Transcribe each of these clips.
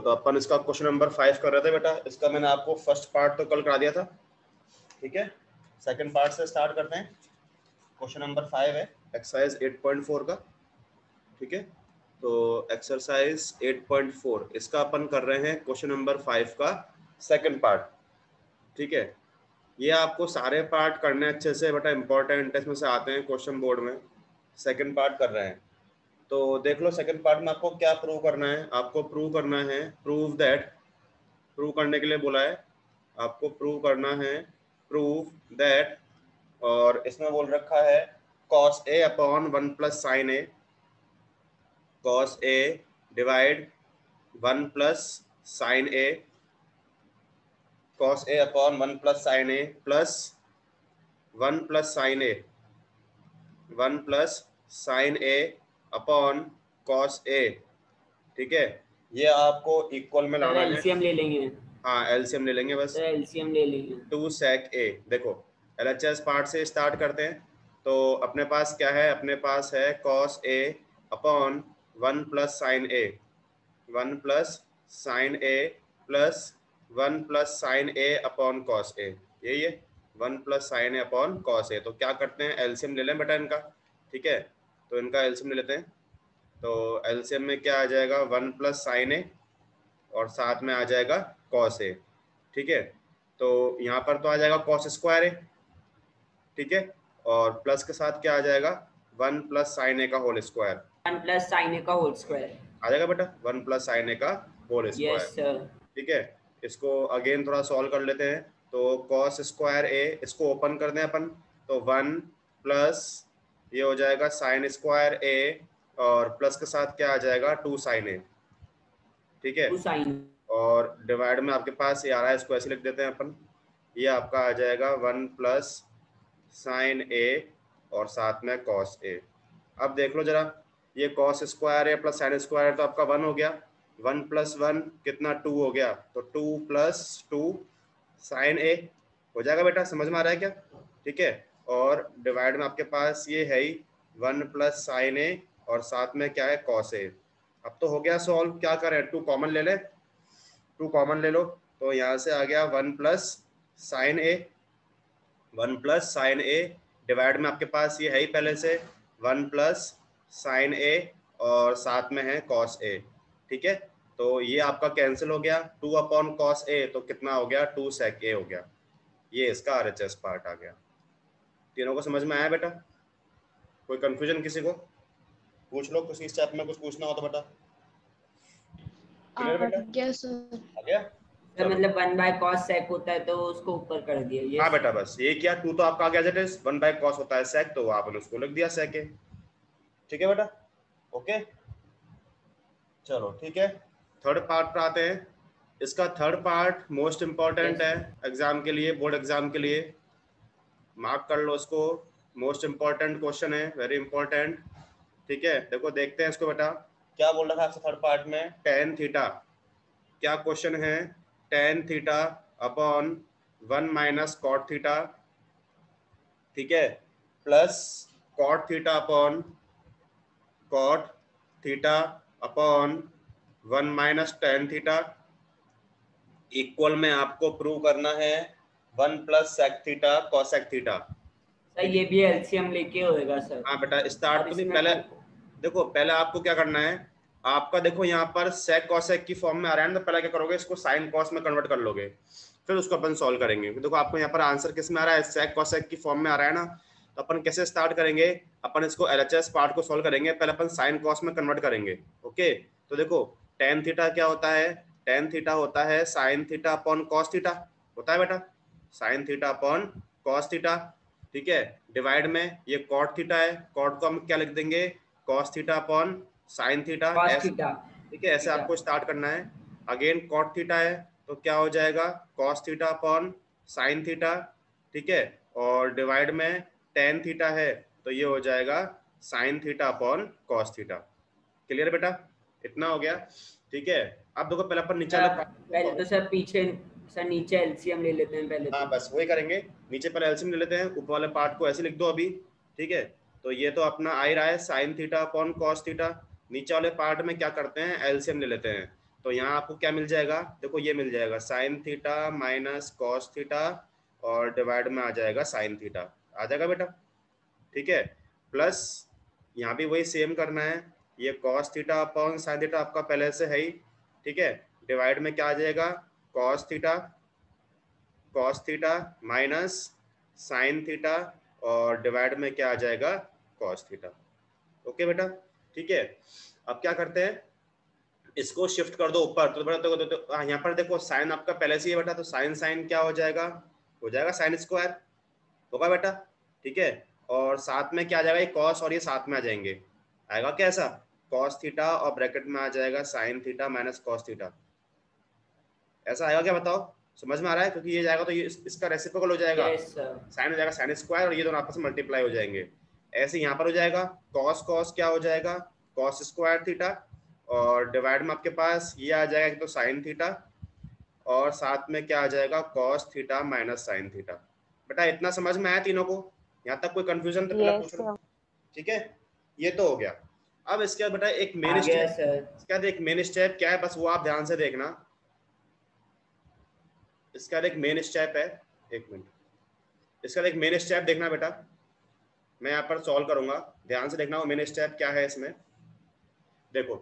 तो अपन इसका question number 5 कर रहे थे बेटा। इसका मैंने आपको फर्स्ट पार्ट तो कल करा दिया था, ठीक है। सेकंड पार्ट से स्टार्ट करते हैं। क्वेश्चन नंबर 5 है एक्सरसाइज 8.4 का, ठीक है। तो एक्सरसाइज 8.4 इसका अपन कर रहे हैं क्वेश्चन नंबर 5 का सेकंड पार्ट, ठीक है। ये आपको सारे पार्ट करने अच्छे से बेटा, इंपॉर्टेंट इसमें से आते हैं क्वेश्चन बोर्ड में। सेकंड पार्ट कर रहे हैं तो देख लो सेकंड पार्ट में आपको क्या प्रूव करना है। आपको प्रूव करना है, प्रूव दैट, प्रूव करने के लिए बोला है आपको, प्रूव करना है, प्रूव दैट, और इसमें बोल रखा है cos a upon 1 plus sine A, cos a divide 1 plus sine A, cos a upon 1 plus sine A plus 1 plus sine A, 1 plus sine A upon cos a, ठीक है। ये आपको इक्वल में लाना है। एलसीएम ले लेंगे। हाँ एलसीएम ले लेंगे बस। एलसीएम ले लेंगे। 2 sec a, देखो एलएचएस पार्ट से स्टार्ट करते हैं। तो अपने पास क्या है, अपने पास है cos a upon 1 plus sine A, 1 plus sine A plus 1 plus sine A upon cos a, यही है 1 plus sine A upon cos a। तो क्या करते हैं, एलसीएम ले लें बेटा इनका, ठीक है। तो इनका एलसीएम ले लेते हैं। तो एलसीएम में क्या आ जाएगा, 1 प्लस साइन ए और साथ में आ जाएगा cos a, ठीक है। तो यहाँ पर तो आ जाएगा cos स्क्वायर ए, ठीक है, और प्लस के साथ क्या आ जाएगा, 1 प्लस साइन ए का whole square, 1 plus sine A का होल स्क्वायर आ जाएगा बेटा, 1 प्लस साइन ए का होल स्क्वायर। Yes sir. ठीक है, इसको अगेन थोड़ा सॉल्व कर लेते हैं। तो cos स्क्वायर ए, इसको ओपन कर दें अपन, तो 1 प्लस ये हो जाएगा साइन स्क्वायर ए, और प्लस के साथ क्या आ जाएगा 2 साइन ए, ठीक है। 2 साइन, और डिवाइड में आपके पास ये आ रहा है, इसको ऐसे लिख देते हैं अपन, ये आपका आ जाएगा 1 प्लस साइन ए और साथ में cos ए। अब देख लो जरा, ये cos square A plus sine square तो आपका 1 हो गया, 1 प्लस 1 कितना 2 हो गया, तो 2 प्लस 2 साइन ए हो जाएगा बेटा, समझ में आ रहा है क्या, ठीक है। और डिवाइड में आपके पास ये है ही 1 प्लस साइन ए और साथ में क्या है cos ए। अब तो हो गया सॉल्व, क्या करें, 2 कॉमन ले ले, 2 कॉमन ले लो, तो यहाँ से आ गया 1 plus sine A, 1 plus sine A, divide में आपके पास ये है ही पहले से 1 प्लस साइन ए और साथ में है cos ए, ठीक है। तो ये आपका कैंसिल हो गया, 2 अपॉन cos ए तो कितना हो गया, 2 sec ए हो गया। ये इसका आरएचएस पार्ट आ गया। तीनों को समझ में आया बेटा, कोई कंफ्यूजन किसी को, पूछ लो किसी स्टेप में कुछ पूछना हो तो बेटा। क्लियर बेटा, आ गया तो मतलब 1 बाय cos sec होता है तो उसको ऊपर कर दिया ये। हाँ बेटा बस ये किया, 2 तो आपका आ गया, जैसे 1 बाय cos होता है sec, तो आपने उसको लिख दिया sec ए, ठीक है बेटा, ओके। चलो ठीक है, थर्ड पार्ट पर आते हैं। इसका थर्ड पार्ट मोस्ट इम्पॉर्टेंट है एग्जाम के लिए, बोर्ड एग्जाम के लिए, मार्क कर लो इसको, मोस्ट इम्पॉर्टेंट क्वेश्चन है, वेरी इंपॉर्टेंट, ठीक है। देखो देखते हैं इसको बेटा, क्या बोल रहा था आपसे थर्ड पार्ट में, tan थीटा, क्या क्वेश्चन है, tan theta upon 1 minus cot theta, ठीक है, plus cot theta upon cot theta upon 1 minus tan theta, equal में आपको प्रूव करना है 1 plus sec theta cosec theta. Sir ये भी एलसीएम लेके होएगा सर। हाँ बेटा स्टार्ट तो नहीं, पहले देखो, पहले आपको क्या करना है, आपका देखो यहाँ पर sec cosec की फॉर्म में आ रहा है ना, तो पहले क्या करोगे, इसको sin cos में कन्वर्ट कर लोगे, फिर उसको अपन सॉल्व करेंगे। देखो आपको यहाँ पर आंसर किस में आ रहा है, sec cosec की फॉर्म में आ रहा है ना, तो अपन कैसे स्टार्ट करेंगे, अपन इसको एलएचएस पार्ट को सॉल्व करेंगे, पहले अपन sin cos में कन्वर्ट करेंगे, ओके। तो देखो tan थीटा क्या होता है, tan थीटा होता है sin theta upon cos theta, होता है बेटा, sin theta upon cos theta, ठीक है। डिवाइड में ये cot थीटा है, cot को हम क्या लिख देंगे, cos theta upon sin theta, ठीक है, ऐसे आपको स्टार्ट करना है। अगेन cot थीटा है तो क्या हो जाएगा, cos theta upon sin theta, ठीक है, और डिवाइड में tan थीटा है तो ये हो जाएगा sin theta upon cos theta. Clear बेटा, इतना हो गया, ठीक है। अब देखो पहले अपन नीचे पहले तो सर पीछे सर नीचे एलसीएम ले लेते हैं पहले। हाँ बस वही करेंगे, नीचे पर एलसीएम ले लेते हैं, ऊपर वाले पार्ट को ऐसे लिख दो अभी, ठीक है। तो ये तो अपना आ ही रहा है sin theta upon cos theta, नीचे वाले पार्ट में क्या करते हैं, एलसीएम ले लेते हैं। तो यहाँ आपको क्या मिल जाएगा, देखो ये मिल जाएगा sine theta minus cos theta और डिवाइड में आ जाएगा साइन थीटा, आ जाएगा बेटा, ठीक है। प्लस यहाँ भी वही सेम करना है, ये cos theta upon sine theta आपका पहले से है ही, ठीक है। डिवाइड में क्या आ जाएगा, cos theta minus sign theta और डिवाइड में क्या आ जाएगा, कॉस थीटा। ओके बेटा, ठीक है। अब क्या करते हैं, इसको शिफ्ट कर दो ऊपर, तो बेटा तो यहाँ पर देखो साइन आपका पहले से ही है बेटा, तो साइन साइन क्या हो जाएगा, साइन स्क्वायर होगा बेटा, ठीक है। और साथ में क्या आ जाएगा, ये कॉस और ये साथ में आ जाएंगे, आएगा क्या ऐसा, कॉस थीटा और ब्रैकेट में आ जाएगा sine theta minus cos theta, ऐसा आएगा क्या बताओ, समझ में आ रहा है, क्योंकि ये जाएगा तो ये इसका रेसिप्रोकल हो जाएगा, यस सर। साइन हो जाएगा साइन स्क्वायर और ये दोनों आपस में मल्टीप्लाई हो जाएंगे। ऐसे यहाँ पर हो जाएगा कॉस कॉस क्या हो जाएगा, कॉस स्क्वायर थीटा और डिवाइड में आपके पास ये आ जाएगा तो साइन थीटा और साथ में क्या आ जाएगा, cos theta minus sine theta. बेटा इतना समझ में आया तीनों को, यहाँ तक कोई कंफ्यूजन तो पहले पूछ लो, ठीक है। ये तो हो गया। अब इसके बाद बेटा एक मेन स्टेप, इसके बाद एक मेन स्टेप क्या है, बस वो आप ध्यान से देखना। इसके बाद एक मेन स्टेप है, एक मिनट, इसका एक मेन स्टेप देखना बेटा, मैं यहाँ पर सॉल्व करूंगा, ध्यान से देखना वो मेन स्टेप क्या है इसमें। देखो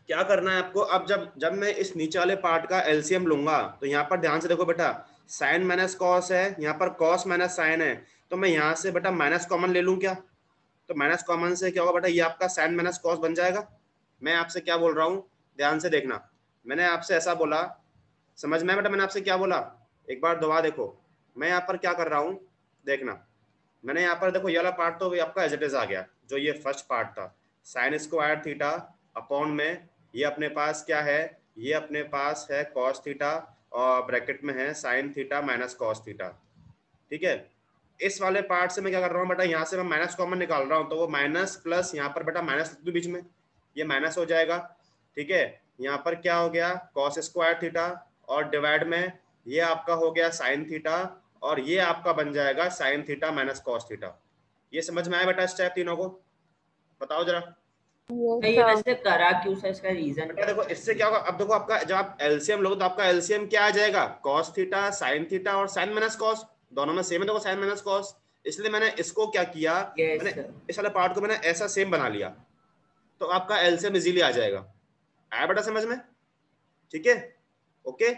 क्या करना है आपको, अब जब जब मैं इस नीचे वाले पार्ट का एलसीएम लूंगा तो यहाँ पर ध्यान से देखो बेटा, साइन माइनस कॉस है, यहाँ पर कॉस माइनस साइन है, तो मैं यहाँ से बेटा माइनस कॉमन ले लूँ क्या, तो माइनस कॉमन से क्या होगा बेटा, ये आपका साइन माइनस कॉस बन जाएगा। मैं आपसे क्या बोल रहा हूँ, ध्यान से देखना, मैंने आपसे ऐसा बोला, समझ में बेटा मैंने आपसे क्या बोला, एक बार दोबारा देखो, मैं यहाँ पर क्या कर रहा हूँ, देखना मैंने यहाँ पर देखो ये वाला पार्ट तो आपका एज इट इज आ गया, जो ये फर्स्ट पार्ट था साइन स्क्वायर थीटा अपॉन में ये अपने पास क्या है, ये अपने पास है कॉस थीटा और ब्रैकेट में है sine theta minus cos theta, ठीक है। इस वाले पार्ट से मैं क्या कर रहा हूँ बेटा, यहाँ से मैं माइनस कॉमन निकाल रहा हूँ, तो वो माइनस प्लस यहाँ पर बेटा माइनस लिख दूँ बीच में, ये माइनस हो जाएगा, ठीक है। यहाँ पर क्या हो गया, कॉस स्क्वायर थीटा और डिवाइड में ये आपका हो गया साइन थीटा और ये आपका बन जाएगा sine theta minus cos theta. ये समझ में आया बेटा स्टेप तीनों को, बताओ जरा। ये वैसे करा क्यों सर, इसका रीजन बेटा देखो इससे क्या होगा, अब देखो आपका जब आप एलसीएम लोगे तो आपका एलसीएम क्या आ जाएगा, कॉस थीटा साइन थीटा और साइन माइनस कॉस, दोनों में सेम है देखो साइन माइनस कॉस, इसलिए मैंने इसको क्या किया, मैंने इस वाले पार्ट को मैंने ऐसा सेम बना लिया, तो आपका एलसीएम इजीली आ जाएगा। आया बेटा समझ में, ठीक है, ओके।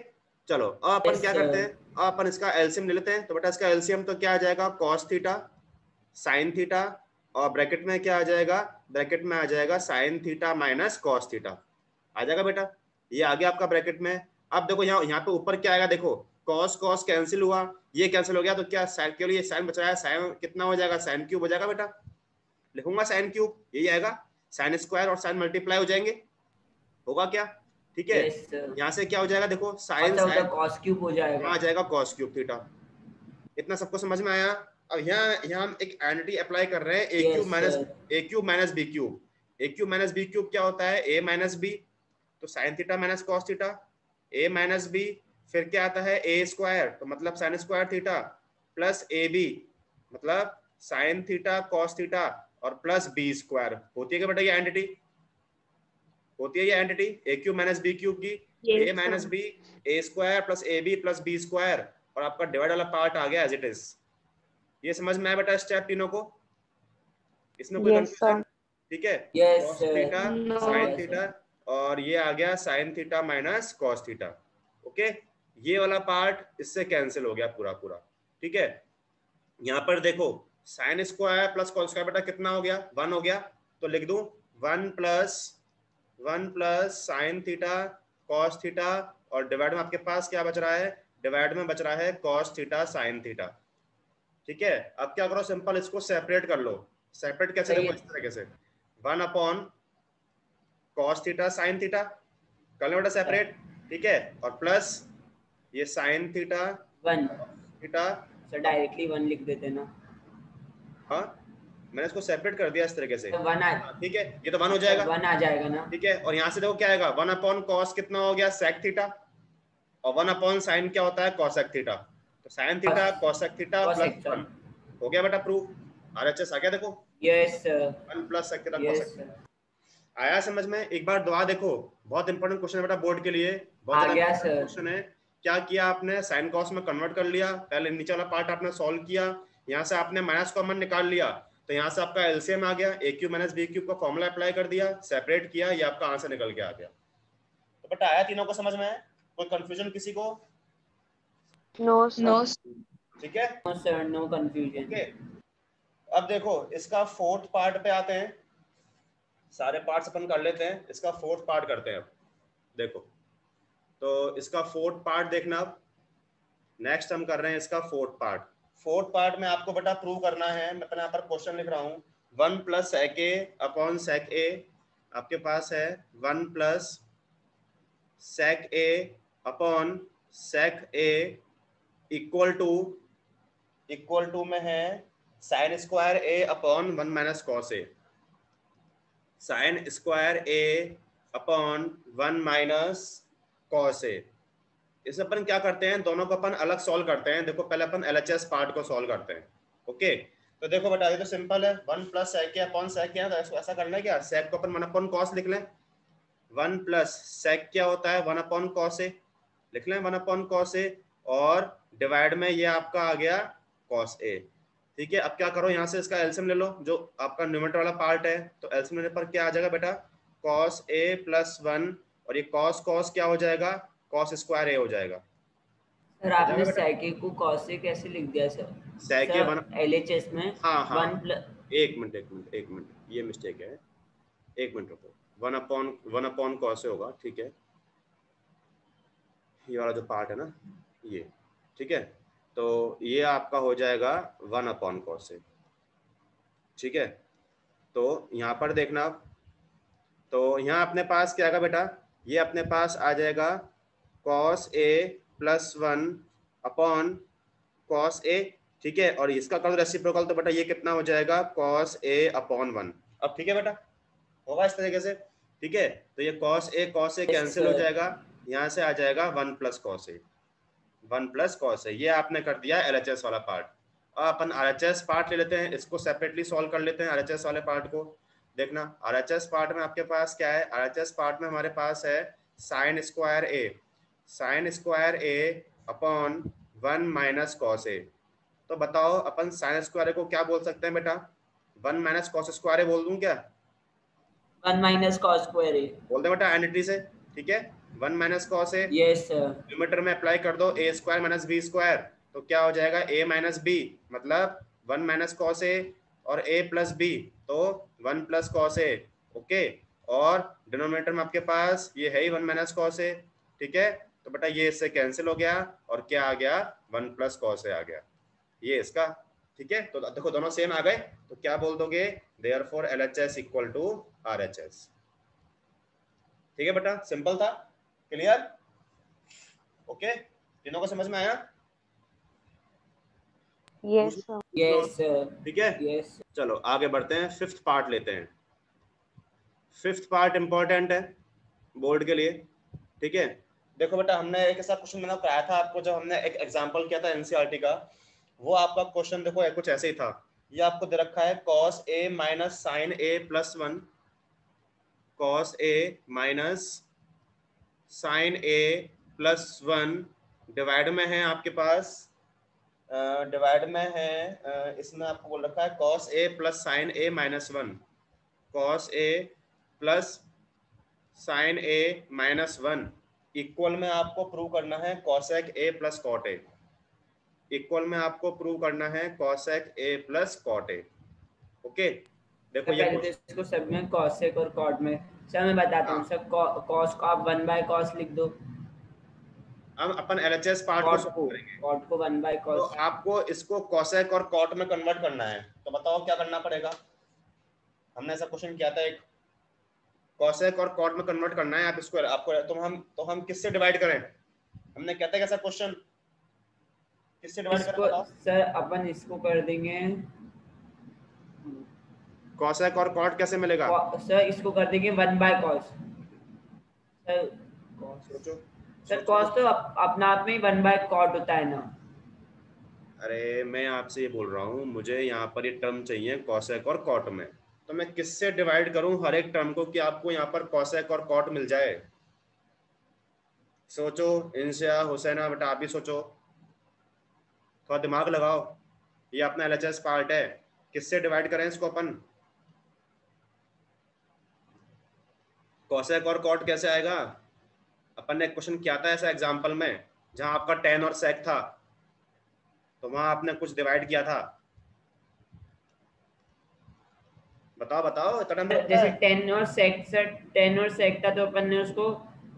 चलो अब अपन क्या करते हैं, अब अपन इसका एलसीएम ले लेते हैं, तो बेटा इसका एलसीएम तो क्या आ जाएगा, कॉस थीटा साइन थीटा और ब्रैकेट में क्या आ जाएगा, ब्रैकेट में आ जाएगा sine theta minus cos theta, आ जाएगा बेटा, ये आ गया आपका ब्रैकेट में। अब देखो यहाँ पे ऊपर क्या आएगा, देखो कॉस कॉस कैंसिल हुआ, ये कैंसिल हो गया, तो क्या साइन के लिए साइन बच रहा है, साइन कितना हो जाएगा, साइन क्यूब हो जाएगा बेटा, लिखूंगा साइन क्यूब, यही आएगा, साइन स्क्वायर और साइन मल्टीप्लाई हो जाएंगे, होगा क्या, ठीक है। यहाँ से क्या हो जाएगा, देखो साइन साइन कॉस क्यूब हो जाएगा, आ जाएगा कॉस क्यूब थीटा। इतना सबको समझ में आया। अब यहाँ हम एक आइडेंटिटी अप्लाई कर रहे हैं, A cube minus B cube, A cube minus B cube क्या होता है, ए माइनस बी, तो sine theta minus cos theta, A minus B, फिर क्या आता है ए स्क्वायर, तो मतलब sine square theta plus A B मतलब साइन थीटा कॉस थीटा और प्लस बी स्क्वायर, होती है क्या बेटा ये आइडेंटिटी, होती है ये identity A cube minus B cube की, A minus B A square plus A B plus B square और आपका डिवाइड वाला पार्ट आ गया एज इट इज। ये समझ में आया बेटा स्टेप तीनों को, इसमें कोई कंफ्यूजन, ठीक है, cos थीटा sin थीटा और ये आ गया sin theta minus cos theta, okay. ये वाला पार्ट इससे कैंसिल हो गया पूरा पूरा, ठीक है। यहाँ पर देखो sin square plus cos square बेटा कितना हो गया, 1 हो गया, तो लिख दूं 1 plus sin theta cos theta और डिवाइड में आपके पास क्या बच रहा है, डिवाइड में बच रहा है cos थीटा sin थीटा, ठीक है। अब क्या करो, सिंपल इसको सेपरेट कर लो, सेपरेट कैसे, देखो इस तरीके से 1 upon cos theta sine theta कर लो बेटा सेपरेट, ठीक है, और प्लस ये sine theta 1 theta, sir directly 1 लिख देते ना, हाँ मैंने इसको सेपरेट कर दिया इस तरीके से, तो 1 ठीक है, ये तो 1 हो जाएगा, 1 आ जाएगा ना, ठीक है। और यहाँ से देखो क्या आएगा, 1 अपॉन कॉस कितना हो गया सेक थीटा और 1 अपॉन साइन क्या होता है कॉसेक थीटा, तो sine theta cosec theta plus 1 हो गया बेटा प्रूफ, आरएचएस आ गया देखो, yes 1 plus sec theta cosec theta, आया समझ में? एक बार दुआ देखो, बहुत इंपॉर्टेंट क्वेश्चन है बेटा बोर्ड के लिए, बहुत आ ज्यादा गया इंपॉर्टेंट सर। क्वेश्चन है। क्या किया आपने, साइन कॉस में कन्वर्ट कर लिया, पहले नीचे वाला पार्ट आपने सॉल्व किया, यहाँ से आपने माइनस कॉमन निकाल लिया, तो यहाँ से आपका एलसीएम आ गया, ए क्यूब माइनस बी क्यूब का फॉर्मूला अप्लाई कर दिया, सेपरेट किया, ये आपका आंसर निकल के आ गया। तो बेटा आया तीनों को समझ में? कोई कंफ्यूजन किसी को? No sir. ठीक है, no sir, no confusion. Okay. अब देखो इसका फोर्थ पार्ट पे आते हैं, सारे पार्ट्स अपन कर लेते हैं, इसका फोर्थ पार्ट करते हैं अब। देखो तो इसका फोर्थ पार्ट देखना, अब नेक्स्ट हम कर रहे हैं इसका फोर्थ पार्ट। फोर्थ पार्ट में आपको बेटा प्रूव करना है, मैं अपने यहाँ पर क्वेश्चन लिख रहा हूँ, 1 plus sec A upon sec ए, आपके पास है 1 plus sec A upon sec A equal to में है sine square A upon 1 minus cos A, sine square A upon 1 minus cos A. इस अपन क्या करते हैं, दोनों को अपन अलग सॉल्व करते हैं। देखो पहले अपन एलएचएस पार्ट को सॉल्व करते हैं, ओके। तो देखो बेटा ये तो सिंपल है, 1 प्लस सेक अपॉन सेक है, तो ऐसा करना है क्या, सेक को अपन 1 अपॉन कॉस लिख लें, 1 प्लस सेक क्या होता है 1 अपॉन कॉस ए, लिख लें 1 अपॉन कॉस ए, और डिवाइड में ये आपका आ गया कॉस ए। ठीक है, अब क्या करो, यहाँ से इसका एलसीएम ले लो, जो आपका न्यूमरेटर वाला पार्ट है, तो एलसीएम लेने पर क्या आ जाएगा बेटा, कॉस ए प्लस 1, और ये कॉस कॉस क्या हो जाएगा, कॉस स्क्वायर ए हो जाएगा। सर आ आपने जाएगा बेटा, सेक को कॉस से कैसे लिख दिया सर? सेक ए सर 1, एलएचएस में हाँ हाँ 1 प्लस, एक मिनट एक मिनट, ये मिस्टेक है, एक मिनट रुको, 1 अपॉन कॉस ए होगा, ठीक है, ये वाला जो पार्ट है ना ये, ठीक है, तो ये आपका हो जाएगा 1 अपॉन कॉस ए, ठीक है। तो यहाँ पर देखना आप, तो यहाँ अपने पास क्या आएगा बेटा, ये अपने पास आ जाएगा cos A plus 1 upon cos ए, ठीक है, और इसका कर दो रेसिप्रोकल, तो बेटा ये कितना हो जाएगा, कॉस ए अपॉन 1। अब ठीक है बेटा, होगा इस तरीके से, ठीक है। तो ये कॉस ए कैंसिल हो जाएगा, यहाँ से आ जाएगा 1 plus cos A, 1 plus cos A, ये आपने कर दिया एलएचएस वाला पार्ट। अब अपन आरएचएस पार्ट ले लेते हैं, इसको सेपरेटली सॉल्व कर लेते हैं आरएचएस वाले पार्ट को। देखना आरएचएस पार्ट में आपके पास क्या है, आरएचएस पार्ट में हमारे पास है sine square A upon 1 minus cos A. तो बताओ अपन साइन स्क्वायर को क्या बोल सकते हैं बेटा, 1 माइनस कॉस स्क्वायर बोल दूं क्या, 1 माइनस कॉस स्क्वायर ए बोल दे बेटा एनटी से, ठीक है, 1 माइनस कॉस ए, यस सर। न्यूमरेटर में अप्लाई कर दो A square minus B square, तो क्या हो जाएगा ए माइनस बी, मतलब 1 माइनस कॉस ए और ए प्लस बी, तो 1 प्लस कॉस ए, ओके, और डिनोमिनेटर में आपके पास ये है ही 1 माइनस कॉस ए, ठीक है, तो बेटा ये इससे कैंसिल हो गया, और क्या आ गया 1 प्लस कॉस ए आ गया, ये इसका, ठीक है। तो देखो दोनों सेम आ गए, तो क्या बोल दोगे, therefore LHS equal to RHS. ठीक है बेटा, सिंपल था, क्लियर, ओके, तीनों को समझ में आया? Yes sir. Yes sir. ठीक है, यस। चलो आगे बढ़ते हैं, फिफ्थ पार्ट लेते हैं। फिफ्थ पार्ट इंपॉर्टेंट है बोर्ड के लिए, ठीक है। देखो बेटा हमने एक ऐसा क्वेश्चन मैंने कराया था आपको, जब हमने एक एग्जांपल किया था एनसीईआरटी का, वो आपका क्वेश्चन देखो कुछ ऐसे ही था, ये आपको दे रखा है cos A minus sine A plus 1, cos A minus sine A plus 1, divide में है आपके पास, डिवाइड में है, इसमें आपको बोल रखा है cos A plus sine A minus 1, cos A plus sine A minus 1 equal में आपको प्रूव करना है cosec A plus cot A, equal में आपको प्रूव करना है cosec A plus cot A, okay. देखो ये पहले तो इसको सब में कॉसेक और कॉट में, सर मैं बताता हूँ सर, कॉस को आप 1 बाय कॉस लिख दो, हम अपन एलएचएस पार्ट को सॉल्व करेंगे, कॉट को 1 बाय तो कॉस, आपको इसको कॉसेक और कॉट में कन्वर्ट करना है, तो बताओ क्या करना पड़ेगा। हमने ऐसा क्वेश्चन किया था एक, कॉसेक और कॉट में कन्वर्ट करना है, आप इसको आपको, तो हम किससे डिवाइड करें, हमने कहता है कैसा क्वेश्चन, किससे डिवाइड करें बताओ सर अपन इसको कर देंगे, कॉसेक और कॉट कैसे मिलेगा, सर इसको कर देंगे 1 बाय कॉस, सर सोचो सर कॉस तो अपना आप में ही 1 बाय कॉट होता है ना। अरे मैं आपसे ये बोल रहा हूँ, मुझे यहाँ पर ये टर्म चाहिए कॉसेक और कॉट में, तो तो मैं किससे डिवाइड करूं हर एक टर्म को कि आपको यहाँ पर कॉसेक और कॉट मिल जाए? सोचो इंशिया, हुसैना, बेटा आप भी सोचो, थोड़ा दिमाग लगाओ। ये अपना LHS पार्ट है, किससे डिवाइड करें इसको अपन? कॉसेक और कॉट कैसे आएगा? अपन ने एक क्वेश्चन किया था ऐसा एग्जाम्पल में, जहां आपका टेन और सेक था, तो वहां आपने कुछ डिवाइड किया था। बताओ बताओ, इतना टाइम लगता जैसे है? 10 और sec था तो अपन ने उसको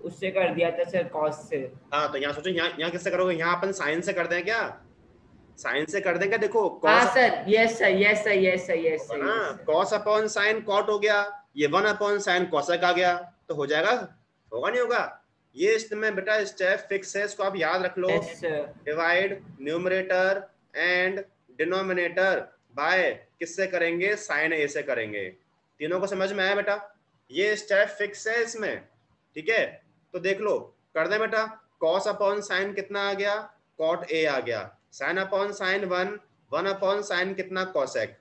उससे कर दिया था सर, cos से। हाँ, तो यहाँ सोचो, यहाँ किससे करोगे? यहाँ अपन साइन से कर दें क्या? साइन से कर देंगे। देखो हाँ cos sir, yes sir, yes sir, yes sir, yes होगा सर, ना, yes sir. Cos upon sine cot हो गया, ये 1 अपॉन साइन कॉसेक आ गया, तो हो जाएगा? होगा नहीं होगा? ये इसमें बेटा स्टेप फिक्स है, इसको आप याद रख लो। Yes sir. Divide numerator and denominator by किससे करेंगे? साइन ए से करेंगे। तीनों को समझ में आया बेटा? ये स्टेप फिक्स है इसमें, ठीक है? तो देख लो, कर दे बेटा। कॉस अपॉन साइन कितना आ गया? कॉट ए आ गया। Sine upon sine 1, 1 upon sine कितना? कॉसेक।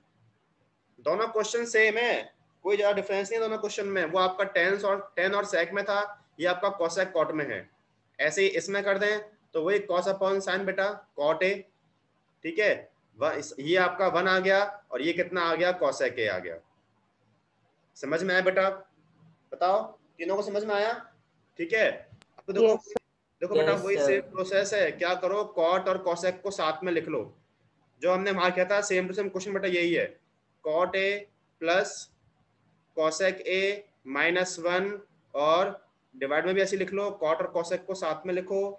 दोनों क्वेश्चन सेम है, कोई ज्यादा डिफरेंस नहीं है दोनों क्वेश्चन में। वो आपका टेन और सेक में था, ये आपका कॉसेक कॉट में है। ऐसे ही इसमें कर दें तो वही कॉस अपॉन साइन बेटा कॉट ए, ठीक है? ये आपका 1 आ गया और ये कितना आ गया? कॉसेक ए आ गया। समझ में आया बेटा? बताओ, तीनों को समझ में आया? ठीक है। अब तो देखो, Yes, sir. देखो बेटा, यस वही सर। सेम प्रोसेस है। क्या करो, कॉट और कॉसेक को साथ में लिख लो। जो हमने वहां किया था सेम टू सेम क्वेश्चन बेटा यही है। Cot A plus cosec A -1, और डिवाइड में भी ऐसे लिख लो, कॉट और कॉसेक को साथ में लिखो।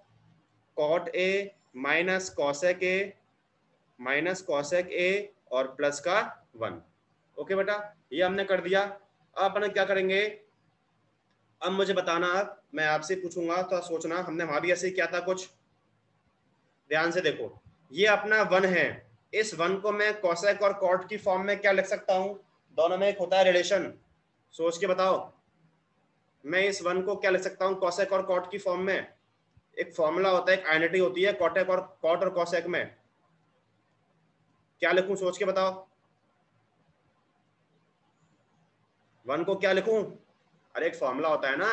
Cot A minus cosec A minus cosec A और प्लस का 1। ओके बेटा, ये हमने कर दिया। अब अपन क्या करेंगे? अब मुझे बताना, अब मैं आपसे पूछूंगा तो सोचना, हमने वहां भी ऐसे ही किया था कुछ। ध्यान से देखो, ये अपना 1 है, इस 1 को मैं कॉसेक और कॉट की फॉर्म में क्या लिख सकता हूँ? दोनों में एक होता है रिलेशन, सोच के बताओ। मैं इस 1 को क्या लिख सकता हूँ कॉसेक और कॉट की फॉर्म में? एक फॉर्मूला होता है, एक आइडेंटिटी होती है कॉटेक और कॉट और कॉसेक में। क्या लिखूं? सोच के बताओ। 1 को क्या लिखूं? अरे एक फॉर्मूला होता है ना,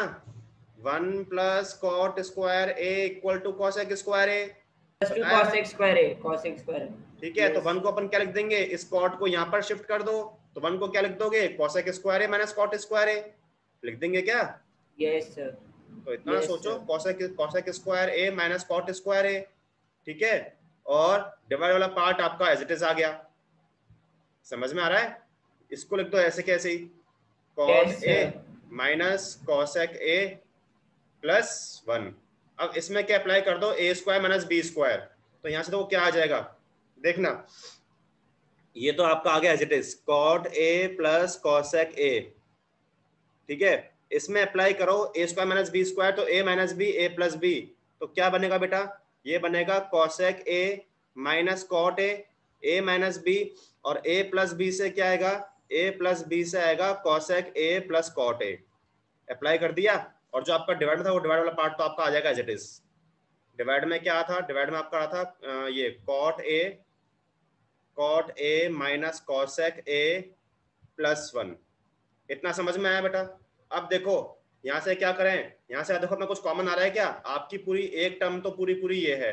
1 plus cot square A equal to cosec square A. cosec square है, cosec square। ठीक है, तो 1 को अपन क्या लिख देंगे? इस कॉट को यहाँ पर शिफ्ट कर दो, तो 1 को क्या लिख दोगे? कॉसेक स्क्वायर ए माइनस कॉट स्क्वायर ए लिख देंगे क्या? Yes sir. तो इतना सोचो, cosec square A minus cot square A, ठीक है? और डिवाइड वाला पार्ट आपका एज इट इज आ गया। समझ में आ रहा है? इसको लिख दो ऐसे कैसे ही, cot A minus cosec A plus 1। अब इसमें क्या अप्लाई कर दो? A square minus B square. तो यहां से तो क्या आ जाएगा? देखना, ये तो आपका आ गया as it is, cot A plus cosec A, ठीक है? इसमें अप्लाई करो A square minus B square, तो A minus B, A plus B, तो क्या बनेगा बेटा? ये बनेगा cosec A minus cot A minus B, और ए प्लस बी से क्या आएगा? ए प्लस बी से आएगा cosec A plus cot A. Apply कर दिया, और जो आपका डिवाइड में था वो डिवाइड वाला पार्ट तो आपका आ जाएगा एज इट इज। डिवाइड में क्या था? डिवाइड में आपका था ये cot A minus cosec A plus 1। इतना समझ में आया बेटा? अब देखो यहाँ से क्या करें, यहाँ से देखो अपना कुछ कॉमन आ रहा है क्या? आपकी पूरी एक टर्म तो पूरी ये है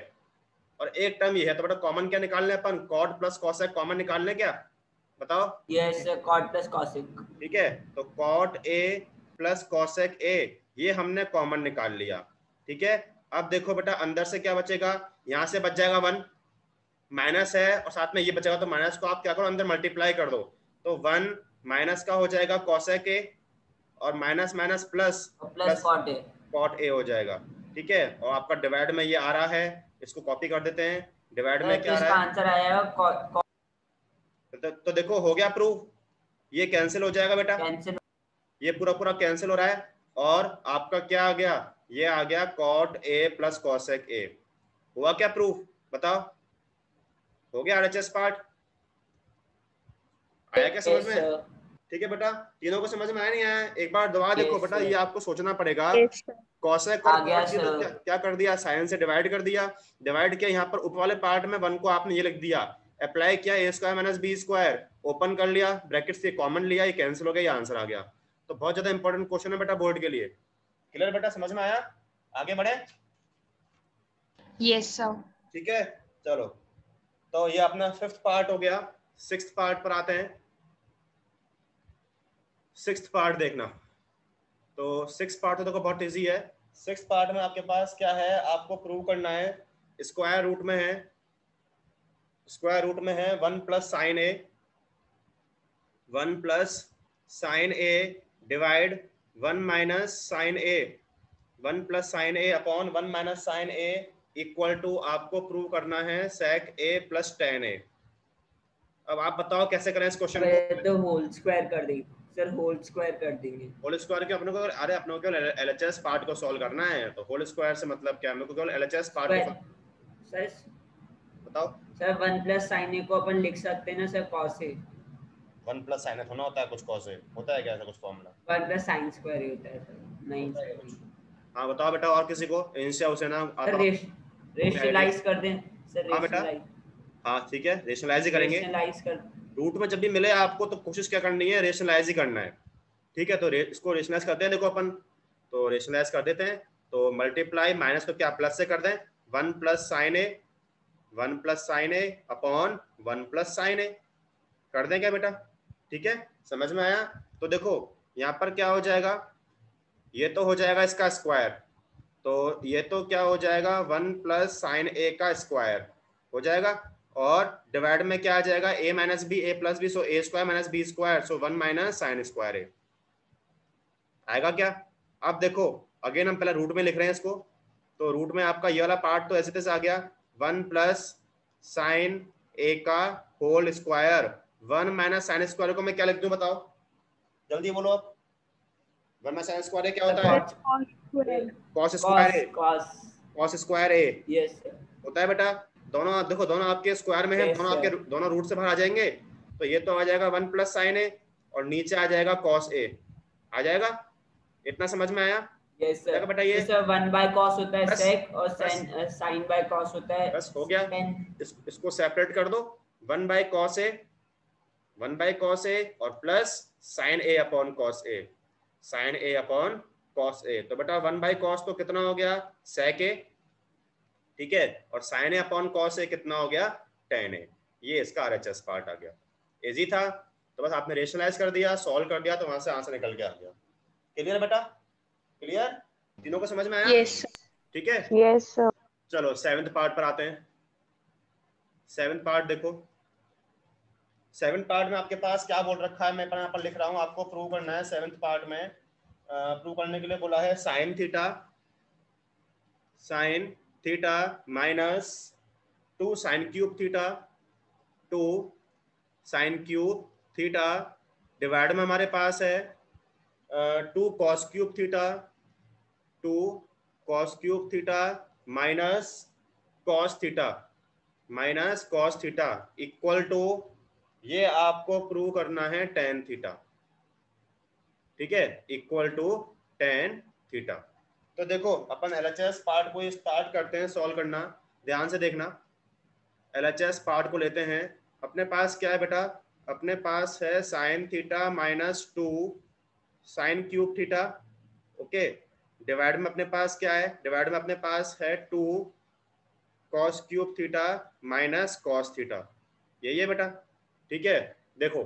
और एक टर्म ये है, तो बेटा कॉमन क्या निकालने अपन? कॉट प्लस कॉसेक कॉमन निकालने क्या? बताओ। Yes sir, cot plus cosec। ठीक है, तो cot A plus cosec A ये हमने कॉमन निकाल लिया, ठीक है? अब देखो बेटा अंदर से क्या बचेगा? यहाँ से बच जाएगा 1, माइनस है और साथ में ये बचेगा, तो माइनस को आप क्या करो? अंदर मल्टीप्लाई कर दो, तो 1 माइनस का हो जाएगा कॉसेक ए, और minus minus plus plus cot A हो जाएगा, ठीक है? और आपका डिवाइड में ये आ रहा है, इसको कॉपी कर देते हैं। डिवाइड में क्या आ रहा है? आंसर आएगा तो देखो हो गया प्रूफ, ये कैंसिल हो जाएगा बेटा, कैंसिल। ये पूरा कैंसिल हो रहा है, और आपका क्या आ गया? ये आ गया cot A plus cosec A. हुआ क्या प्रूफ? बताओ, हो गया RHS पार्ट? आया क्या समझ में? ठीक है बेटा, तीनों को समझ में आया नहीं आया? एक बार दोबारा देखो बेटा, ये आपको सोचना पड़ेगा। Yes, sir. कॉसेक और कॉट की तो क्या कर दिया? साइन से डिवाइड कर दिया। डिवाइड किया, यहाँ पर ऊपर वाले पार्ट में 1 को आपने ये लिख दिया, अप्लाई किया A square minus B square, open कर लिया ब्रैकेट से, कॉमन लिया, ये कैंसिल हो गया, ये आंसर आ गया। तो बहुत ज्यादा इंपॉर्टेंट क्वेश्चन है बेटा बोर्ड के लिए। क्लियर बेटा, समझ में आया? आगे बढ़े? Yes sir. ठीक है, चलो तो ये अपना 5th पार्ट हो गया। 6th पार्ट पर आते हैं। 6th पार्ट देखना, तो 6th पार्ट तो देखो बहुत इजी है। 6th पार्ट में आपके पास क्या है, आपको प्रूव करना है, स्क्वायर रूट में है, स्क्वायर रूट में है 1 plus sine A, 1 plus sine A divide 1 minus sine A, 1 plus sine A upon 1 minus sine A equal to आपको प्रूव करना है सेक ए प्लस टेन ए। अब आप बताओ कैसे करें इस क्वेश्चन को? तो होल स्क्वायर कर देंगे सर, होल स्क्वायर कर देंगे। होल स्क्वायर के अपने को, अरे अपने को केवल एलएचएस पार्ट को सॉल्व करना है, तो होल स्क्वायर से मतलब क्या, मेरे को केवल एलएचएस पार्ट को सर बताओ। सर 1 प्लस साइन ए को अपन लिख सकते हैं ना sir cos A. 1 plus sign होना होता है कुछ, कॉस ए होता है क्या, ऐसा कुछ फॉर्मूला? 1 प्लस साइन स्क्वायर ही होता है सर, नहीं सर। हाँ बताओ बेटा, और किसी को इनसे उसे ना सर रेशनलाइज कर दें सर, हाँ बेटा, हाँ ठीक है, रेशनलाइज ही करेंगे। रेशनलाइज कर, रूट में जब भी मिले आपको तो कोशिश क्या करनी है, रेशनलाइज ही करना है। ठीक है, तो इसको रेशनलाइज करते हैं, देखो अपन तो रेशनलाइज कर देते हैं। तो मल्टीप्लाई माइनस को क्या प्लस से कर दें, 1 plus sine A, 1 plus sine A upon 1 plus sine ए कर दें क्या बेटा? ठीक है, समझ में आया? तो देखो यहाँ पर क्या हो जाएगा, ये तो हो जाएगा इसका स्क्वायर, तो ये तो क्या हो जाएगा 1 प्लस साइन ए का स्क्वायर हो जाएगा, और डिवाइड में क्या आ जाएगा a minus B, A plus B, so A square minus B square, so 1 minus sine square A आएगा क्या? अब देखो अगेन हम पहले रूट में लिख रहे हैं इसको, तो रूट में आपका ये वाला पार्ट तो ऐसे तैसे आ गया, 1 प्लस साइन ए का whole square, 1 minus sine square को मैं क्या लिख दूं बताओ, जल्दी बोलो अब। 1 माइनस साइन स्क्वायर क्या होता है? कॉस स्क्वायर ए, कॉस स्क्वायर ए यस होता है बेटा। दोनों देखो, दोनों आपके स्क्वायर में है, दोनों आपके दोनों रूट से बाहर आ जाएंगे, तो ये तो आ जाएगा 1 प्लस साइन ए और नीचे आ जाएगा कॉस ए आ जाएगा। इतना समझ में आया? यस सर बेटा ये सर 1 बाय कॉस होता है सेक, और साइन बाय कॉस होता है, बस हो गया। इसको सेपरेट कर दो, 1 by cos A, 1 by cos A और plus sine A upon cos A, sine A upon cos A. तो बेटा 1 बाय कॉस तो कितना हो गया, सेक ए, ठीक है, और साइन ए अपॉन कॉस ए कितना हो गया, टेन ए। ये इसका आरएचएस पार्ट आ गया। इजी था, तो बस आपने रेशनलाइज कर दिया, सॉल्व कर दिया, तो वहां से आंसर निकल के आ गया। क्लियर बेटा? क्लियर? तीनों को समझ में आया? यस ठीक है, यस सर। चलो 7th पार्ट पर आते हैं। 7th पार्ट देखो, 7th पार्ट में आपके पास क्या बोल रखा है, मैं यहाँ पर लिख रहा हूँ, आपको प्रूव करना है। 7th पार्ट में प्रूव करने के लिए बोला है sine theta minus 2 sine cube theta, 2 sine cube theta divide में हमारे पास है 2 cos cube theta, 2 cos cube theta minus cos theta equal to, ये आपको प्रूव करना है टेन थीटा। ठीक है, इक्वल टू टेन थीटा। तो देखो अपन एलएचएस पार्ट को स्टार्ट करते हैं सॉल्व करना, ध्यान से देखना। एलएचएस पार्ट को लेते हैं, अपने पास क्या है बेटा, अपने पास है sine theta minus 2 sine cube theta, okay, divide में अपने पास क्या है, डिवाइड में अपने पास है 2 cos cube theta minus cos theta, यही है बेटा। ठीक है, देखो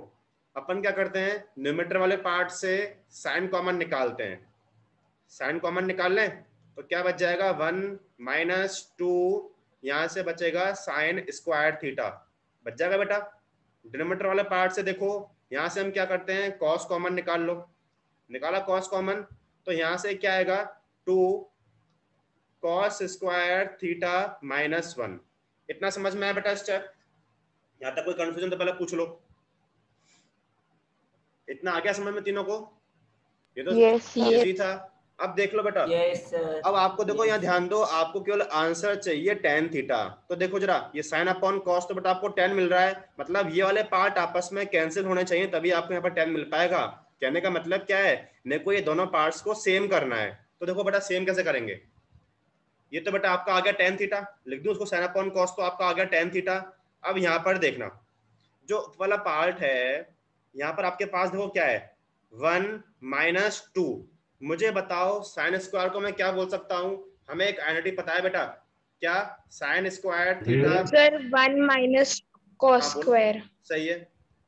अपन क्या करते हैं, न्यूमरेटर वाले पार्ट से साइन कॉमन निकालते हैं, साइन कॉमन निकाल लें तो क्या बच जाएगा 1 माइनस 2, यहाँ से बचेगा साइन स्क्वायर थीटा बच जाएगा बेटा। डिनोमिनेटर वाले पार्ट से देखो, यहाँ से हम क्या करते हैं, कॉस कॉमन निकाल लो, निकाला कॉस कॉमन, तो यहाँ से क्या आएगा 2 कॉस स्क्वायर थीटा माइनस 1। इतना समझ में आया बेटा स्टेप? यहाँ तक कोई कंफ्यूजन तो पहले पूछ लो। इतना आ गया समझ में तीनों को? ये तो इजी था। अब देख लो बेटा, अब आपको देखो यहाँ ध्यान दो, आपको केवल आंसर चाहिए टेन थीटा। तो देखो जरा, ये साइन अपॉन कॉस तो बेटा आपको 10 मिल रहा है, मतलब ये वाले पार्ट आपस में कैंसिल होने चाहिए, तभी आपको यहाँ पर 10 मिल पाएगा। कहने का मतलब क्या है, मेरे को ये दोनों पार्ट्स को सेम करना है। तो देखो बेटा सेम कैसे करेंगे, ये तो बेटा आपका आ गया टेन थीटा, लिख दूं उसको, साइन अपॉन कॉस तो आपका आ गया टेन थीटा, अब यहाँ पर देखना, जो वाला पार्ट है यहाँ पर आपके पास देखो क्या है 1 - 2। मुझे बताओ साइन स्क्वायर को मैं क्या बोल सकता हूँ? हमें एक आइडेंटिटी पता है बेटा, क्या? Sign square theta. Sir 1 - cos हाँ बोलो, स्क्वायर। सही है।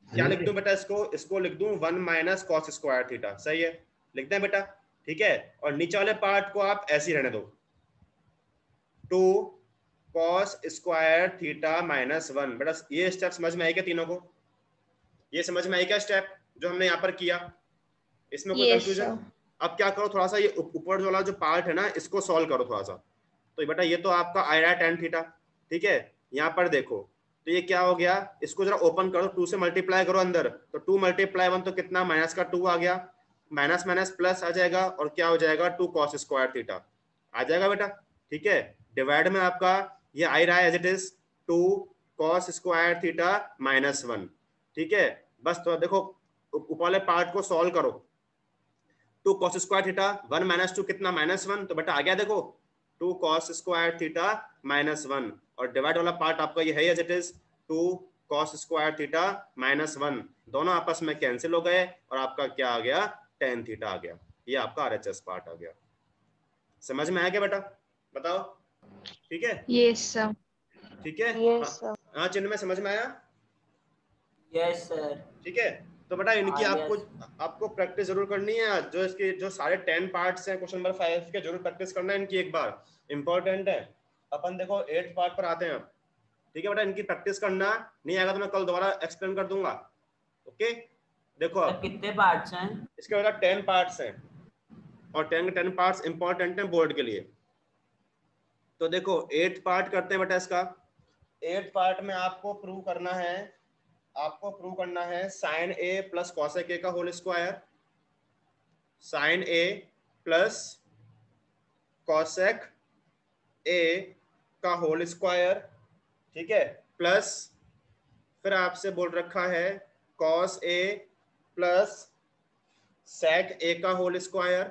क्या लिख दूं बेटा इसको लिख दूं 1 - cos स्क्वायर थीटा, सही है, लिखते हैं बेटा, ठीक है। और नीचे वाले पार्ट को आप ऐसे ही रहने दो, 2 cos स्क्वायर थीटा -1। बेटा ये स्टेप समझ में आई क्या तीनों को? ये समझ में आई क्या स्टेप जो हमने यहाँ पर किया? इसमें कोई यस कंफ्यूजन? सर। अब क्या करो, थोड़ा सा ये ऊपर वाला जो पार्ट है ना इसको सॉल्व करो थोड़ा सा। तो बेटा ये तो आपका आ रहा है tan थीटा, ठीक है। यहाँ पर देखो तो ये क्या हो गया, इसको जरा ओपन करो, 2 से मल्टीप्लाई करो अंदर, तो 2 × 1 तो कितना, माइनस का 2 आ गया, माइनस माइनस प्लस आ जाएगा और क्या हो जाएगा 2 cos स्क्वायर थीटा आ जाएगा बेटा, ठीक है। डिवाइड में आपका ये आ रहा है as it is 2 cos square theta -1, ठीक है। बस तो देखो ऊपर वाले पार्ट को सॉल्व करो, 2 cos स्क्वायर थीटा 1 - 2 कितना -1, तो बेटा आ गया देखो 2 cos स्क्वायर थीटा -1, और डिवाइड वाला पार्ट आपका ये है as it is 2 cos square theta -1, दोनों आपस में कैंसिल हो गए और आपका क्या आ गया tan थीटा आ गया। ये आपका आरएचएस पार्ट आ गया। समझ में आया क्या बेटा? बताओ, ठीक है, यस सर। ठीक है। हाँ यस सर। हाँ, चिन्ह में समझ में आया? Yes sir. ठीक है। तो बेटा इनकी आपको यस। आपको प्रैक्टिस जरूर करनी है, जो इसके जो सारे 10 पार्ट्स हैं क्वेश्चन नंबर 5 के, जरूर प्रैक्टिस करना है इनकी एक बार, इंपॉर्टेंट है। अपन देखो 8th पार्ट पर आते हैं, ठीक है बेटा। इनकी प्रैक्टिस करना, नहीं आएगा तो मैं कल दोबारा एक्सप्लेन कर दूंगा, ओके। देखो सर अब कितने पार्ट्स हैं? इसके बेटा 10 पार्ट्स हैं और 10 पार्ट्स इंपॉर्टेंट हैं बोर्ड के लिए। तो देखो 8th पार्ट करते हैं बेटा इसका। 8th पार्ट में आपको प्रूव करना है, sine A plus cosec A का whole square, sine A plus cosec A का होल स्क्वायर, ठीक है, प्लस फिर आपसे बोल रखा है cos A plus sec A का whole square,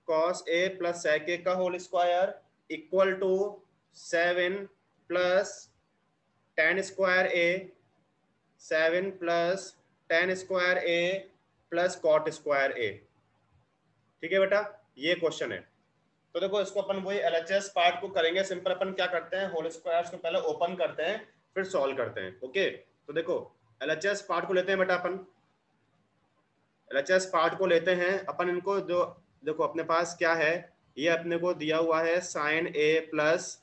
cos A plus sec A का whole square equal to 7 plus tan square A, 7 plus tan square A plus cot square A, ठीक है बेटा। ये क्वेश्चन है। तो देखो इसको अपन वही एलएचएस पार्ट को करेंगे सिंपल। अपन क्या करते हैं, होल स्क्वायर्स को पहले ओपन करते हैं फिर सॉल्व करते हैं, ओके। तो देखो एलएचएस पार्ट को लेते हैं बेटा, अपन एलएचएस पार्ट को लेते हैं अपन। इनको जो देखो अपने पास क्या है, ये अपने को दिया हुआ है sine A plus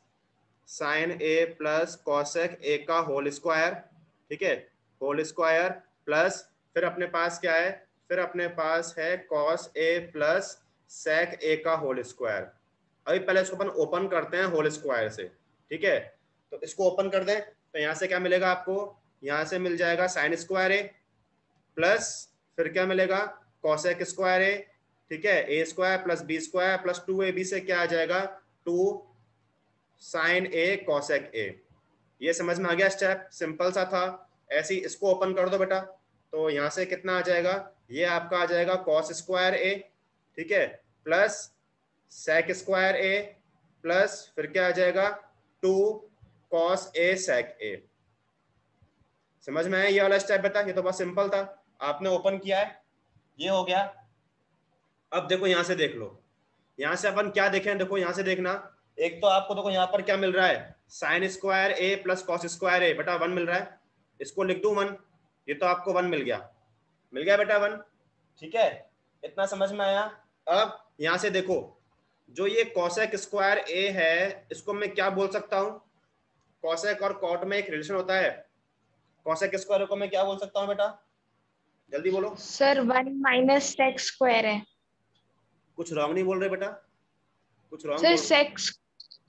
cosec A का होल स्क्वायर, ठीक है, होल स्क्वायर प्लस फिर अपने पास क्या है, फिर अपने पास है cos A plus sec A का होल स्क्वायर। अभी पहले इसको अपन ओपन करते हैं होल स्क्वायर से, ठीक है। तो इसको ओपन कर दें तो यहाँ से क्या मिलेगा आपको, यहाँ से मिल जाएगा साइन स्क्वायर ए प्लस फिर क्या मिलेगा कॉसेक स्क्वायर ए, ठीक है, A square plus B square plus 2ab से क्या आ जाएगा 2 साइन ए कॉसेक ए। ये समझ में आ गया स्टेप, सिंपल सा था। ऐसे ही इसको ओपन कर दो बेटा, तो यहाँ से कितना आ जाएगा, ये आपका आ जाएगा कॉस स्क्वायर ए, ठीक है, plus sec square A plus फिर क्या आ जाएगा 2 कॉस ए सेक ए। समझ में आया ये वाला स्टेप बेटा? ये तो बहुत सिंपल था, आपने ओपन किया है, ये हो गया। अब देखो यहाँ से देख लो, यहाँ से अपन क्या देखें, देखो यहाँ से देखना, एक तो आपको देखो यहाँ पर क्या मिल रहा है sine square A plus cos square ए, बेटा 1 मिल रहा है, इसको लिख दूं 1, ये तो आपको 1 मिल गया बेटा 1, ठीक है, इतना समझ में आया। अब यहाँ से देखो जो ये कॉसेक स्क्वायर ए है इसको मैं क्या बोल सकता हूँ, कॉसेक और कॉट में एक रिलेशन होता है, कॉसेक स्क्वायर को मैं क्या बोल सकता हूँ बेटा, जल्दी बोलो। सर 1 - sec स्क्वायर है। कुछ रॉन्ग नहीं बोल रहे बेटा, कुछ रॉन्ग सर बोल, sec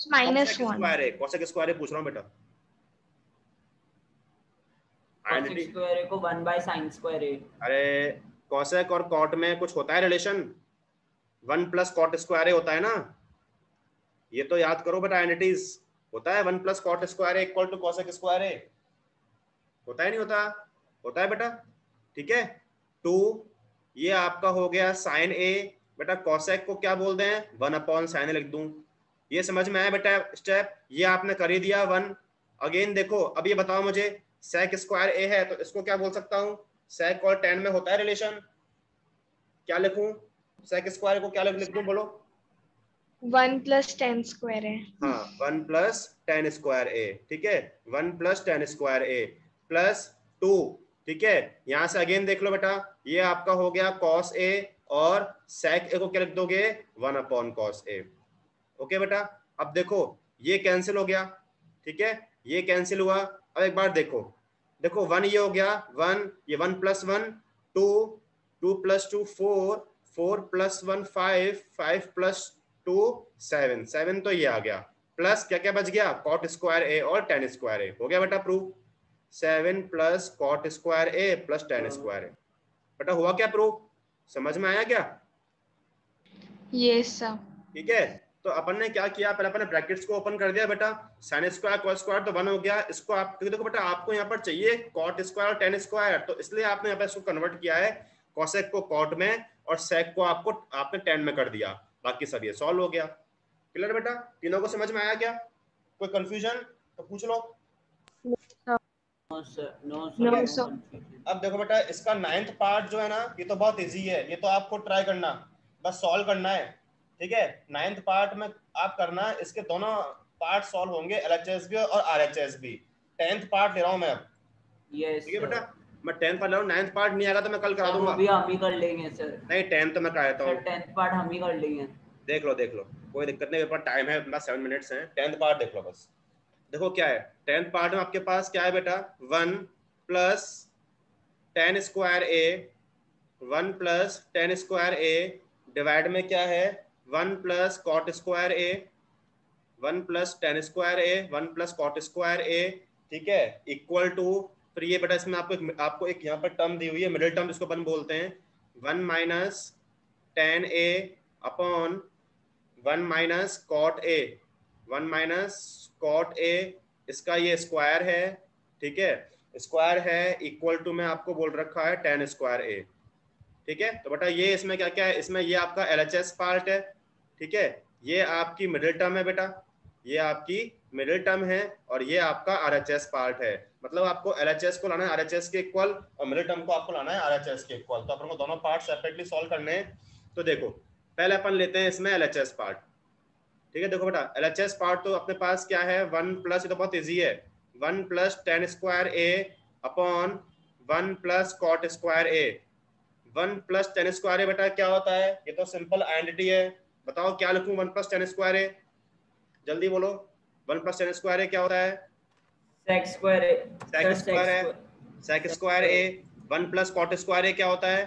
-1। स्क्वायर है, कॉसेक स्क्वायर है पूछ रहा हूँ बेटा। कॉसेक स्क्वायर ए को 1/sin स्क्वायर ए। अरे कॉसेक और कॉट में कुछ होता है relation, 1 plus cot square A होता है ना, ये तो याद करो बेटा, आइडेंटिटीज होता है 1 plus cot square A equal to cosec square A, होता है नहीं होता, होता है बेटा, ठीक है। 2 ये आपका हो गया साइन ए, बेटा कॉसेक को क्या बोलते हैं 1/sin ए लिख दूं। ये समझ में आया बेटा स्टेप, ये आपने कर ही दिया 1, अगेन देखो, अब ये बताओ मुझे, sec स्क्वायर ए है तो इसको क्या बोल सकता हूँ, sec और tan में होता है रिलेशन, क्या लिखूं, sec स्क्वायर को क्या लिख दूं, बोलो। 1 + tan स्क्वायर है। हाँ 1 + tan स्क्वायर ए, ठीक है, 1 + tan स्क्वायर ए प्लस 2, ठीक है। यहां से अगेन देख लो बेटा, ये आपका हो गया cos ए, और sec ए को क्या लिख दोगे, 1/cos ए। ओके बेटा, अब देखो ये कैंसिल हो गया, ठीक है, ये कैंसिल हुआ। अब एक बार देखो, देखो 1 ये हो गया 1, ये 1 + 1 2, 2 + 2 4, 4 + 1 5, 5 + 2 7, 7 तो ये आ गया, प्लस क्या क्या बच गया, cot स्क्वायर ए और tan स्क्वायर ए। हो गया बेटा प्रूफ, 7 + cot स्क्वायर ए + tan स्क्वायर ए। बेटा हुआ क्या प्रूफ, समझ में आया क्या? Yes sir. ठीक है, तो अपन ने क्या किया, पहले अपने ब्रैकेट्स को ओपन कर दिया बेटा, sin स्क्वायर cos स्क्वायर तो 1 हो गया, इसको आप क्योंकि देखो बेटा आपको यहाँ पर चाहिए cot स्क्वायर और tan स्क्वायर, तो इसलिए आपने यहाँ पर इसको कन्वर्ट किया है, cosec को cot में और sec को आपने tan में कर दिया, बाकी सब ये सॉल्व हो गया। क्लियर बेटा, तीनों को समझ में आया क्या, कोई कंफ्यूजन तो पूछ लो। No sir, no no sir, sir. अब देखो बेटा इसका 9th पार्ट जो है ना, ये तो बहुत इजी है, ये तो आपको ट्राई करना, बस सॉल्व करना है, ठीक है। 9th पार्ट में आप करना, इसके दोनों पार्ट सॉल्व होंगे, LHS भी और RHS भी। 10th पार्ट ले रहा हूँ मैं अब, यस ठीक है बेटा, सर। मैं 10th पार्ट ले रहा हूँ, 9th पार्ट नहीं आएगा तो मैं कल करा सर वो दूंगा। भी हम ही कर लेंगे सर। नहीं 10th तो मैं करा देता सर हूँ, 10th पार्ट हम ही कर लेंगे। देख लो देख लो, कोई दिक्कत नहीं, मेरे पास टाइम है, मेरे पास 7 मिनट्स हैं, 10th पार्ट देख लो बस। देखो क्या है 10th पार्ट में आपके पास क्या है बेटा, 1 + tan स्क्वायर ए, 1 + tan स्क्वायर ए डिवाइड में क्या है, 1 + cot square A, 1 + tan square A, 1 + cot square A, ठीक है, इक्वल टू, फिर ये बेटा इसमें आपको एक यहाँ पर टर्म दी हुई है, मिडिल टर्म जिसको अपन बोलते हैं, 1 - tan ए अपॉन 1 - cot ए, 1 - cot ए, इसका ये स्क्वायर है, ठीक है, स्क्वायर है, इक्वल टू में आपको बोल रखा है tan स्क्वायर ए, ठीक है। तो बेटा ये इसमें क्या क्या है, इसमें ये आपका LHS पार्ट है, ठीक है, ये आपकी मिडिल टर्म है बेटा, ये आपकी मिडिल टर्म है, और ये आपका RHS पार्ट है, मतलब आपको LHS को लाना है RHS के इक्वल, और मिडिल टर्म को आपको लाना है RHS के इक्वल, तो अपन को दोनों पार्ट सेपरेटली सॉल्व करने हैं। तो देखो पहले अपन लेते हैं इसमें LHS पार्ट, ठीक है। देखो बेटा LHS पार्ट तो अपने पास क्या है, 1 +, ये तो बहुत ईजी है, 1 + tan square A upon 1 + cot square A, 1 + tan square ए बेटा क्या होता है, ये तो सिंपल आइडेंटिटी है, बताओ क्या लिखूं, 1 + tan स्क्वायर ए, जल्दी बोलो, 1 + tan स्क्वायर ए क्या होता है, सेक स्क्वायर है sec सर, स्क्वायर है, sec स्क्वायर ए, 1 + cot स्क्वायर ए क्या होता है,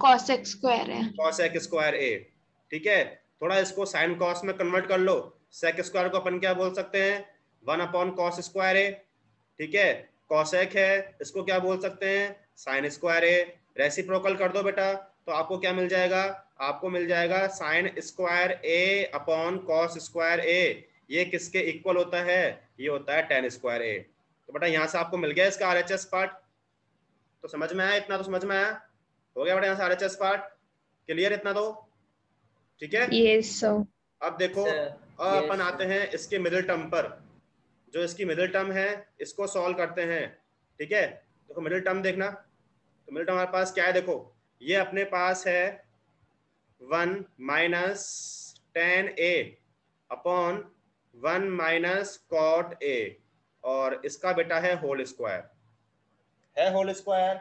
cosec स्क्वायर है। cosec स्क्वायर ए, ठीक है। थोड़ा इसको sin cos में कन्वर्ट कर लो, sec स्क्वायर को अपन क्या बोल सकते हैं, 1/cos स्क्वायर ए, ठीक है, cosec है, इसको क्या बोल सकते हैं, sin स्क्वायर ए, रेसिप्रोकल कर दो बेटा, तो आपको क्या मिल जाएगा, आपको मिल जाएगा sin square A upon cos square ए, ये किसके इक्वल होता है, ये होता है tan स्क्वायर ए। तो बेटा यहाँ से आपको मिल गया इसका RHS पार्ट, तो समझ में आया, इतना तो समझ में आया, हो गया बेटा यहाँ से RHS पार्ट क्लियर, इतना तो ठीक है। Yes sir. अब देखो, सर। अब अपन यस आते सर। हैं इसके मिडिल टर्म पर, जो इसकी मिडिल टर्म है इसको सॉल्व करते हैं, ठीक है। देखो मिडिल टर्म देखना, तो मिडिल टर्म हमारे पास क्या है, देखो ये अपने पास है 1 - tan ए अपॉन 1 - cot ए, और इसका बेटा है होल स्क्वायर, है होल स्क्वायर।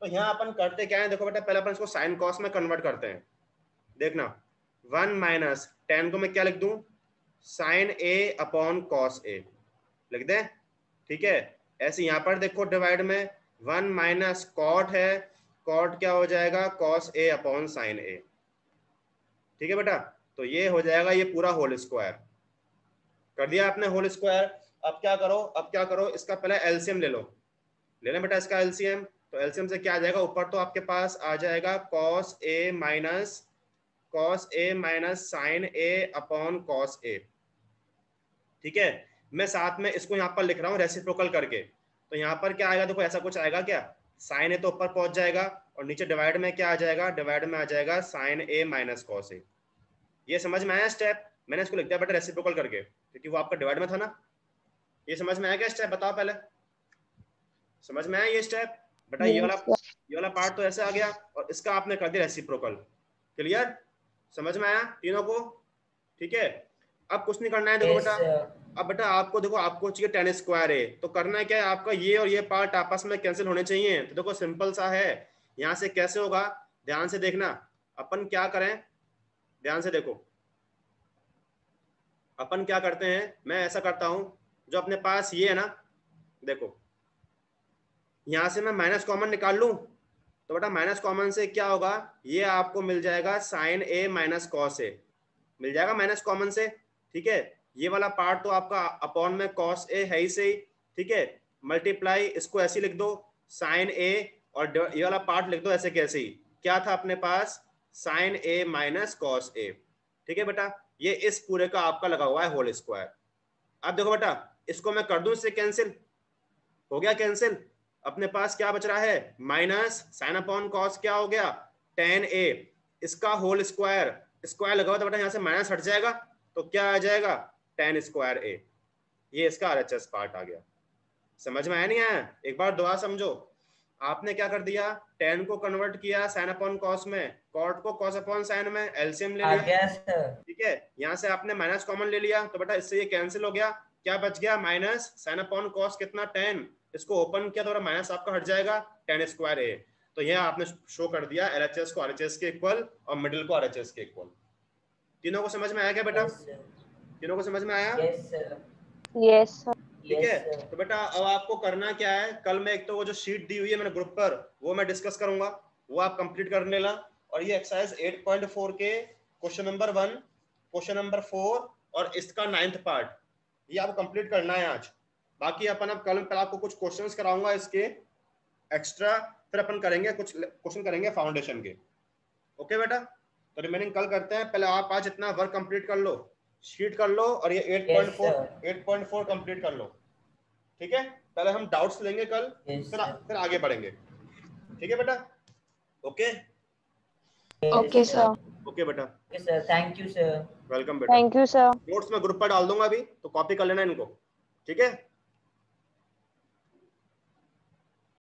तो यहाँ अपन करते क्या है, देखो बेटा पहले अपन इसको साइन कॉस में कन्वर्ट करते हैं, देखना 1 - tan को मैं क्या लिख दूं, साइन ए अपॉन कॉस ए लिख दें, ठीक है। ऐसे यहाँ पर देखो डिवाइड में 1 - cot है, cot क्या हो जाएगा, cos ए अपॉन साइन ए, ठीक है बेटा। तो ये हो जाएगा ये पूरा होल स्क्वायर, कर दिया आपने होल स्क्वायर। अब क्या करो, अब क्या करो, इसका पहले एलसीएम ले लो, ले लें बेटा इसका एलसीएम, तो एलसीएम से क्या आ जाएगा, ऊपर तो आपके पास आ जाएगा cos A minus sine A upon cos ए, ठीक है। मैं साथ में इसको यहाँ पर लिख रहा हूँ रेसिप्रोकल करके, तो यहाँ पर क्या आएगा, देखो ऐसा कुछ आएगा क्या, साइन ए तो ऊपर पहुंच जाएगा, और नीचे डिवाइड में क्या आ जाएगा, डिवाइड में आ जाएगा साइन ए माइनस कॉस ए। ये समझ में आया स्टेप, मैंने इसको लिख दिया बेटा रेसिप्रोकल करके, क्योंकि वो आपका डिवाइड में था ना, ये समझ में आया क्या स्टेप? बताओ पहले, समझ में आया ये स्टेप? बेटा ये वाला पार्ट तो ऐसे आ गया और इसका आपने कर दिया रेसिप्रोकल। क्लियर? समझ में आया तीनों को? ठीक है, अब कुछ नहीं करना है। देखो Yes, बेटा, sir. अब बेटा आपको देखो, आपको चाहिए tan स्क्वायर ए, तो करना है क्या है, आपका ये और ये पार्ट आपस में कैंसिल होने चाहिए। तो देखो सिंपल सा है, यहाँ से कैसे होगा, ध्यान से देखना। अपन क्या करें, ध्यान से देखो, अपन क्या करते हैं, मैं ऐसा करता हूं, जो अपने पास ये है ना, देखो यहां से मैं माइनस कॉमन निकाल लूं, तो बेटा माइनस कॉमन से क्या होगा, ये आपको मिल जाएगा साइन ए माइनस कॉस ए, मिल जाएगा माइनस कॉमन से। ठीक है, ये वाला पार्ट तो आपका अपॉन में कॉस ए है ही सही। ठीक है, मल्टीप्लाई इसको ऐसे लिख दो साइन ए, और ये वाला पार्ट लिख दो ऐसे कैसे ही, क्या था अपने पास, साइन ए माइनस कॉस ए। ठीक है बेटा, ये इस पूरे का आपका लगा हुआ है होल स्क्वायर। अब देखो बेटा, इसको मैं कर दूं इससे कैंसिल, हो गया कैंसिल। अपने पास क्या बच रहा है, माइनस साइन अपॉन कॉस क्या हो गया, tan ए, इसका होल स्क्वायर, स्क्वायर लगा हुआ तो बेटा यहाँ से माइनस हट जाएगा, तो क्या आ जाएगा, tan स्क्वायर ए। ये इसका आरएचएस पार्ट आ गया। समझ में आया नहीं आया? एक बार दोबारा समझो, आपने क्या कर दिया, tan को कन्वर्ट किया साइन अपॉन कॉस में, कॉट को कॉस अपॉन साइन में, एलसीएम ले आ लिया। गया सर। ठीक है, यहाँ से आपने माइनस कॉमन ले लिया, तो बेटा इससे ये कैंसिल हो गया, क्या बच गया, माइनस साइन अपॉन कॉस कितना 10, इसको ओपन किया तो माइनस आपका हट जाएगा tan स्क्वायर ए। तो यह आपने शो कर दिया एलएचएस को आरएचएस के इक्वल और मिडिल को आरएचएस के इक्वल। तीनों को समझ में आया क्या बेटा? Yes, sir. तीनों को समझ में आया? Yes, sir. Yes sir. ठीक Yes, है, sir. तो बेटा अब आपको करना क्या है, कल मैं एक तो वो जो शीट दी हुई है मैंने ग्रुप पर, वो मैं डिस्कस करूंगा, वो आप कंप्लीट कर लेना। और ये एक्सरसाइज 8.4 के क्वेश्चन नंबर 1, क्वेश्चन नंबर 4 और इसका 9th पार्ट, ये आपको कंप्लीट करना है आज। बाकी अपन अब कल आपको कुछ क्वेश्चंस कराऊंगा इसके एक्स्ट्रा, फिर अपन करेंगे कुछ क्वेश्चन करेंगे फाउंडेशन के। ओके बेटा, तो रिमेनिंग कल करते हैं। पहले आप आज इतना वर्क कंप्लीट कर लो, शीट कर लो, और ये 8.4 कंप्लीट कर लो। ठीक है, पहले हम डाउट्स लेंगे कल, Yes, फिर आगे बढ़ेंगे। ठीक है बेटा? Okay okay sir. ओके बेटा, Okay, sir. Thank you, sir. Welcome बेटा। Thank you sir. नोट्स में ग्रुप पर डाल दूंगा अभी, तो कॉपी कर लेना इनको। ठीक है।